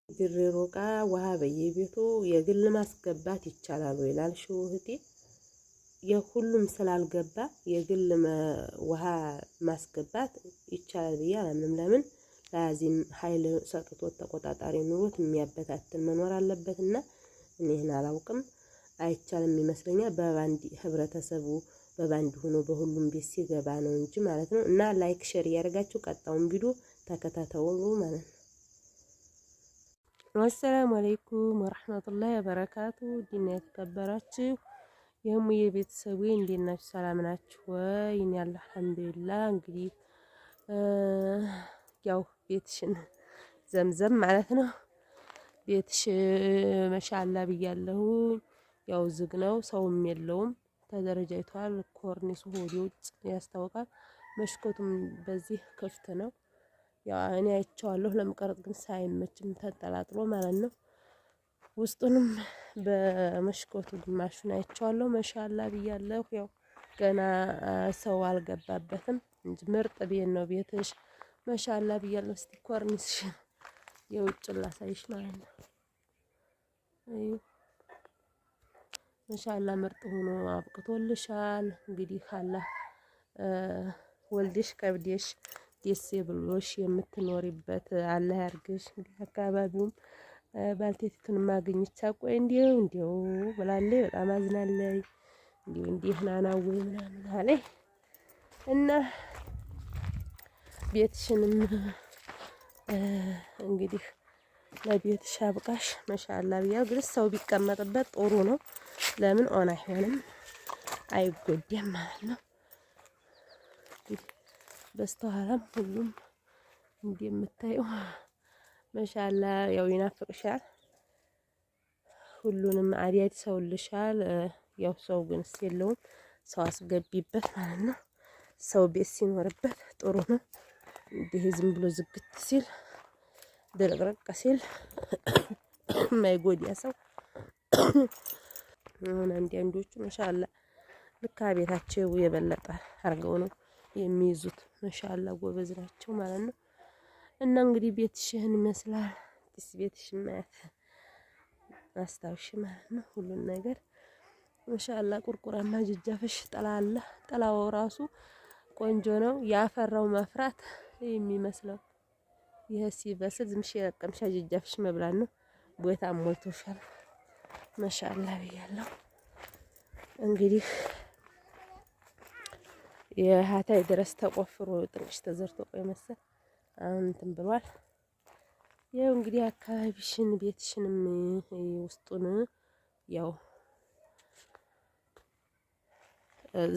ድሬ ሮቃ ውሃ በየቤቱ የግል ማስገባት ይቻላል ወይ ላልሽው እህቴ፣ የሁሉም ስላልገባ የግል ውሃ ማስገባት ይቻላል ብዬ አላምንም። ለምን ለዚህም ኃይል ሰጥቶ ተቆጣጣሪ ኑሮት የሚያበታትን መኖር አለበትና እኔ ይሄን አላውቅም፣ አይቻልም ይመስለኛል። በባንዲ ህብረተሰቡ በባንዲ ሆኖ በሁሉም ቤት ሲገባ ነው እንጂ ማለት ነው። እና ላይክ ሼር ያደርጋችሁ ቀጣውን ቪዲዮ ተከታተሉ ማለት ነው። አሰላሙ አለይኩም ወራህመቱላሂ ወበረካቱ። ዲና የተከበራችሁ የሙዬ ቤተሰቡ እንዴት ናችሁ? ሰላም ናችሁ ወይ? እኔ አለሁ አልሐምዱሊላህ። እንግዲህ ያው ቤትሽን ዘምዘም ማለት ነው። ቤትሽ መሻላ ብያለሁ። ያው ዝግ ነው፣ ሰውም የለውም፣ ተደረጃይቷል። ኮርኒሱ ወደ ውጭ ያስታውቃል። መስኮቱም በዚህ ክፍት ነው። ያው እኔ አይቼዋለሁ፣ ለመቀረጥ ግን ሳይመችም ተንጠላጥሎ ማለት ነው። ውስጡንም በመስኮቱ ግማሹን አይቼዋለሁ። መሻላ ብያለሁ። ያው ገና ሰው አልገባበትም እንጂ ምርጥ ቤት ነው ቤትሽ። መሻላ ብያለሁ። እስቲ ኮርኒስሽ የውጭ ላሳይሽ ማለት ነው። መሻላ ምርጥ ሆኖ አብቅቶልሻል። እንግዲህ አላህ ወልደሽ ከብደሽ ደስ ብሎሽ የምትኖሪበት አላህ ያርግሽ። እንግዲህ አካባቢውም ባልቴቲቱን ማግኘቻ ቆይ እንዲው ብላለች። በጣም አዝናለች። እንዲህ ናናው ምናምን አለኝ እና ቤትሽንም እንግዲህ ለቤትሽ አብቃሽ። መሻላ ብያ ግን ሰው ቢቀመጥበት ጥሩ ነው። ለምን ኦን አይሆንም፣ አይጎዳም ማለት ነው። በስተኋላም ሁሉም እንደምታየው መሻላ ያው ይናፍቅሻል። ሁሉንም አዲያት ሰውልሻል። ያው ሰው ግን የለውም። ሰው አስገቢበት ማለት ነው። ሰው ቤት ሲኖርበት ጥሩ ነው። እንዲህ ዝም ብሎ ዝግት ሲል ድርቅርቅ ሲል የማይጎዳ ሰው አንዳንዶቹ መሻላ ልክ ቤታቸው የበለጠ አርገው ነው የሚይዙት። መሻላ ጎበዝ ናቸው ማለት ነው። እና እንግዲህ ቤትሽን ይመስላል። ቤትሽን ማየት አስታውሽ ማለት ነው። ሁሉን ነገር መሻላ ቁርቁራማ ጅጃፈሽ ጥላለ። ጥላው ራሱ ቆንጆ ነው። ያፈራው መፍራት የሚመስለው ይሄ ሲበስል ዝም ሸቀምሻ ጅጃፈሽ መብላት ነው። ቦታ ሞልቶሻል። መሻላ ብያለሁ። እንግዲህ የሀታይ ድረስ ተቆፍሮ ጥንቅሽ ተዘርቶ ቆይ መሰል አሁን እንትን ብሏል። ያው እንግዲህ አካባቢሽን ቤትሽንም ውስጡን ያው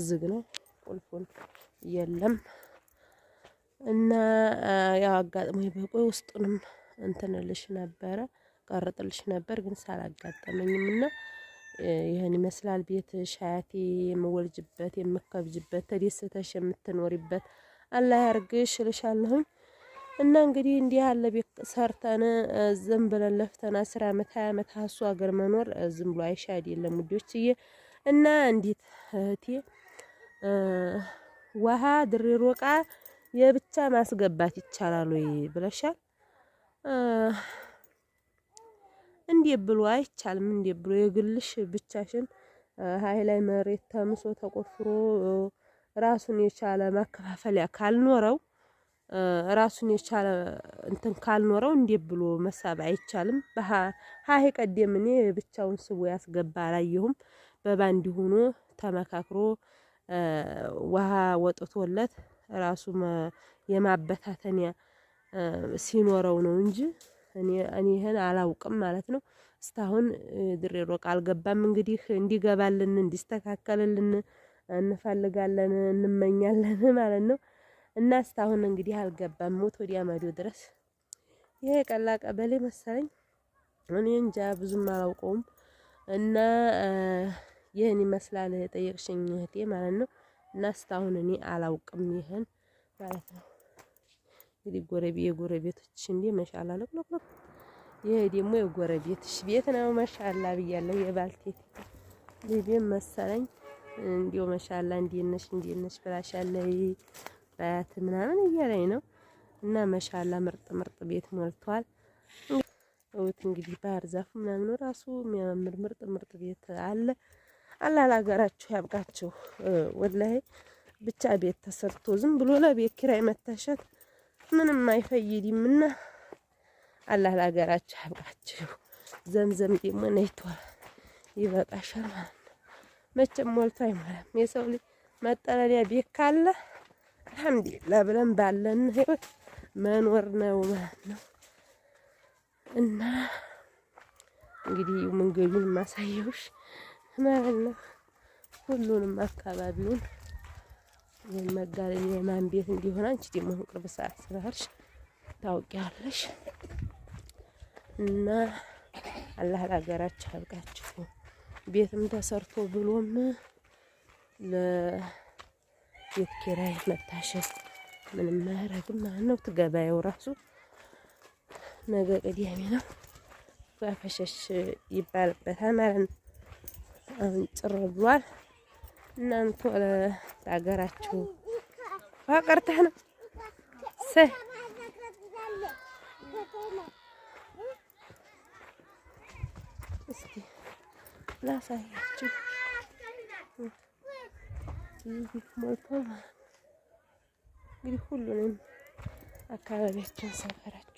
ዝግ ነው፣ ቁልፉን የለም እና ያው አጋጥሞኝ በቆይ ውስጡንም እንትንልሽ ነበረ ቀርጥልሽ ነበር ግን ሳላጋጠመኝም እና ይሄን ይመስላል ቤትሽ። ሀያቴ የምወልጅበት የምከብጅበት ተደስተሽ የምትኖሪበት አላህ ያርግሽ እልሻለሁኝ። እና እንግዲህ እንዲህ ያለ ቤት ሰርተን ዝም ብለን ለፍተን 10 አመት 20 አመት ሀሱ ሀገር መኖር ዝም ብሎ አይሻ አይደለም ውዶችዬ። እና እንዴት እህቴ ውሃ ድሬ ሮቃ የብቻ ማስገባት ይቻላል ወይ ብለሻል? እንዴ ብሎ አይቻልም። እንዴ ብሎ የግልሽ ብቻሽን ሀይ ላይ መሬት ተምሶ ተቆፍሮ ራሱን የቻለ ማከፋፈያ ካልኖረው ራሱን የቻለ እንትን ካልኖረው እንዴ ብሎ መሳብ አይቻልም። ሀይ ቀደም እኔ ብቻውን ስቦ ያስገባ አላየሁም። በባንዲ ሆኖ ተመካክሮ ውሃ ወጥቶለት ራሱ የማበታተንያ ሲኖረው ነው እንጂ እኔ ይሄን አላውቅም ማለት ነው። እስካሁን ድሬ ሮቃ አልገባም። እንግዲህ እንዲገባልን እንዲስተካከልልን እንፈልጋለን እንመኛለን ማለት ነው። እና እስካሁን እንግዲህ አልገባም። ሞት ወዲያ ማዶ ድረስ ይሄ ቀላ ቀበሌ መሰለኝ እኔ እንጃ ብዙም አላውቀውም። እና ይሄን ይመስላል ጠየቅሽኝ እህቴ ማለት ነው። እና እስካሁን እኔ አላውቅም ይሄን ማለት ነው። እንግዲህ የጎረቤቶችሽ እንዴ መሻላ ለቅለቅ። ይሄ ደግሞ የጎረቤትሽ ቤት ነው። መሻላ ብያለሁ። የባልቴት ቤት መሰለኝ እንዲው መሻላ እንዴት ነሽ ብላሻለች። ባያት ምናምን እያለኝ ነው። እና መሻላ ምርጥ ቤት ሞልቷል። ቤት እንግዲህ ባህር ዛፍ ምናምን ራሱ የሚያምር ምርጥ ምርጥ ቤት አለ። አላህ ለሀገራችሁ ያብቃችሁ። ወላሂ ብቻ ቤት ተሰርቶ ዝም ብሎ ለቤት ኪራይ መታሸት ምንም አይፈይድምና አላህ ለሀገራችሁ ያብቃችሁ። ዘምዘም ደግሞ ነይቷ ይበቃሻል ማለት ነው። መቼም ሞልቶ አይሞላም። የሰው ልጅ መጠለያ ቤት ካለ አልሐምዱሊላህ ብለን ባለን ህይወት መኖር ነው ማለት ነው። እና እንግዲህ መንገዱን ማሳየውሽ ማለት ነው። ሁሉንም አካባቢውን የመጋለል የማን ቤት እንዲሆን አንቺ ደግሞ ቅርብ ሰዓት ስለሄድሽ ታውቂያለሽ። እና አላህ ለሀገራችሁ ያብቃችሁ። ቤትም ተሰርቶ ብሎም ለቤት ኪራይ መታሸት ምንም ማያረግም ማለት ነው። ትገበያው ራሱ ነገ ቅዳሜ ነው ፈሸሽ ይባልበታል ማለት ነው። አሁን ጭር ብሏል። እናንተ ለሀገራችሁ ፈቀርተህ ነው እስኪ ላሳያችሁ። ሞልቶ እንግዲህ ሁሉንም አካባቢያችን ሰፈራችን